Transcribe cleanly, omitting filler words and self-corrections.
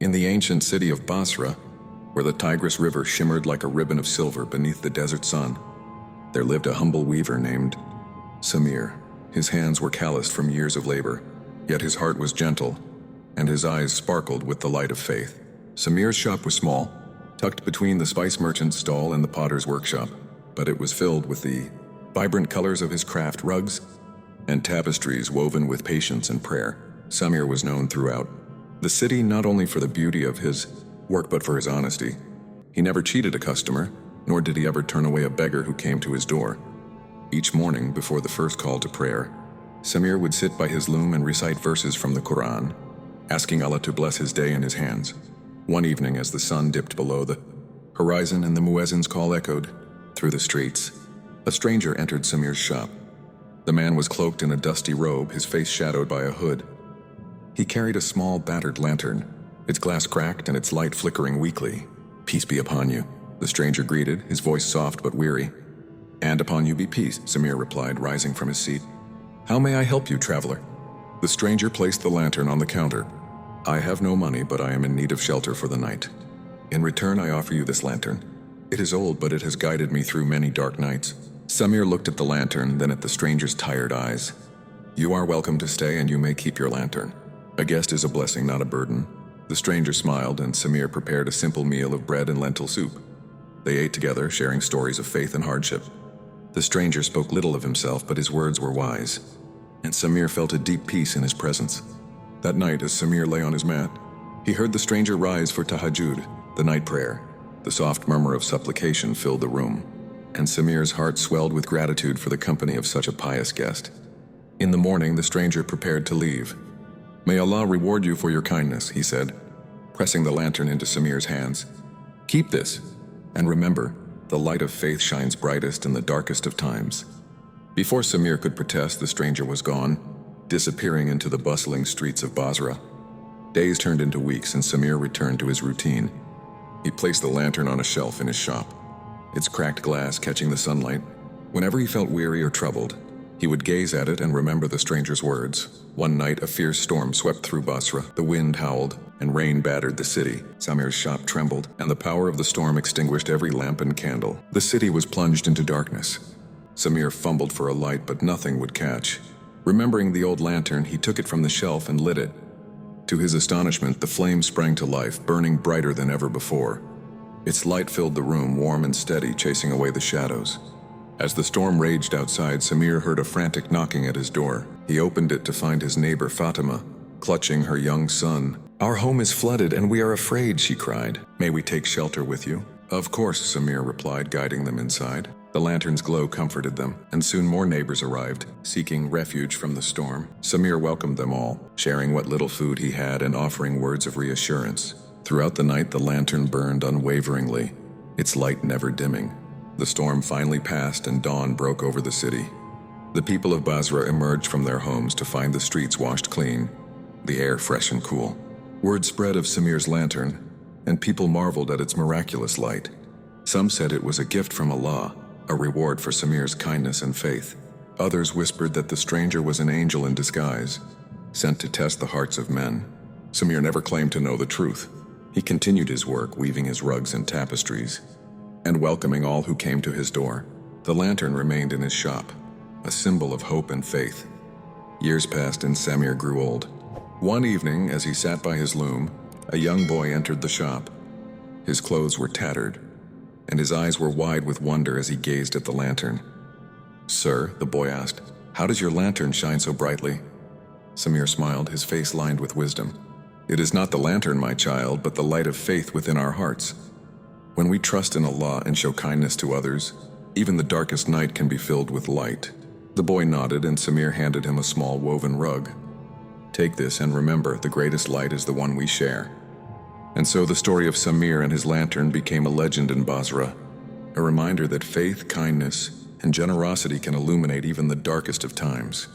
In the ancient city of Basra, where the Tigris River shimmered like a ribbon of silver beneath the desert sun, there lived a humble weaver named Samir. His hands were calloused from years of labor, yet his heart was gentle, and his eyes sparkled with the light of faith. Samir's shop was small, tucked between the spice merchant's stall and the potter's workshop, but it was filled with the vibrant colors of his craft, rugs and tapestries woven with patience and prayer. Samir was known throughout the city not only for the beauty of his work but for his honesty. He never cheated a customer, nor did he ever turn away a beggar who came to his door. Each morning, before the first call to prayer, Samir would sit by his loom and recite verses from the Qur'an, asking Allah to bless his day in his hands. One evening, as the sun dipped below the horizon and the muezzin's call echoed through the streets, a stranger entered Samir's shop. The man was cloaked in a dusty robe, his face shadowed by a hood. He carried a small, battered lantern, its glass cracked and its light flickering weakly. "Peace be upon you," the stranger greeted, his voice soft but weary. "And upon you be peace," Samir replied, rising from his seat. "How may I help you, traveler?" The stranger placed the lantern on the counter. "I have no money, but I am in need of shelter for the night. In return, I offer you this lantern. It is old, but it has guided me through many dark nights." Samir looked at the lantern, then at the stranger's tired eyes. "You are welcome to stay, and you may keep your lantern. A guest is a blessing, not a burden." The stranger smiled, and Samir prepared a simple meal of bread and lentil soup. They ate together, sharing stories of faith and hardship. The stranger spoke little of himself, but his words were wise, and Samir felt a deep peace in his presence. That night, as Samir lay on his mat, he heard the stranger rise for tahajjud, the night prayer. The soft murmur of supplication filled the room, and Samir's heart swelled with gratitude for the company of such a pious guest. In the morning, the stranger prepared to leave. "May Allah reward you for your kindness," he said, pressing the lantern into Samir's hands. "Keep this, and remember, the light of faith shines brightest in the darkest of times." Before Samir could protest, the stranger was gone, disappearing into the bustling streets of Basra. Days turned into weeks, and Samir returned to his routine. He placed the lantern on a shelf in his shop, its cracked glass catching the sunlight. Whenever he felt weary or troubled, he would gaze at it and remember the stranger's words. One night, a fierce storm swept through Basra. The wind howled, and rain battered the city. Samir's shop trembled, and the power of the storm extinguished every lamp and candle. The city was plunged into darkness. Samir fumbled for a light, but nothing would catch. Remembering the old lantern, he took it from the shelf and lit it. To his astonishment, the flame sprang to life, burning brighter than ever before. Its light filled the room, warm and steady, chasing away the shadows. As the storm raged outside, Samir heard a frantic knocking at his door. He opened it to find his neighbor Fatima, clutching her young son. "Our home is flooded and we are afraid," she cried. "May we take shelter with you?" "Of course," Samir replied, guiding them inside. The lantern's glow comforted them, and soon more neighbors arrived, seeking refuge from the storm. Samir welcomed them all, sharing what little food he had and offering words of reassurance. Throughout the night, the lantern burned unwaveringly, its light never dimming. The storm finally passed and dawn broke over the city. The people of Basra emerged from their homes to find the streets washed clean, the air fresh and cool. Word spread of Samir's lantern, and people marveled at its miraculous light. Some said it was a gift from Allah, a reward for Samir's kindness and faith. Others whispered that the stranger was an angel in disguise, sent to test the hearts of men. Samir never claimed to know the truth. He continued his work, weaving his rugs and tapestries, and welcoming all who came to his door. The lantern remained in his shop, a symbol of hope and faith. Years passed and Samir grew old. One evening, as he sat by his loom, a young boy entered the shop. His clothes were tattered, and his eyes were wide with wonder as he gazed at the lantern. "Sir," the boy asked, "how does your lantern shine so brightly?" Samir smiled, his face lined with wisdom. "It is not the lantern, my child, but the light of faith within our hearts. When we trust in Allah and show kindness to others, even the darkest night can be filled with light." The boy nodded, and Samir handed him a small woven rug. "Take this and remember, the greatest light is the one we share." And so the story of Samir and his lantern became a legend in Basra, a reminder that faith, kindness, and generosity can illuminate even the darkest of times.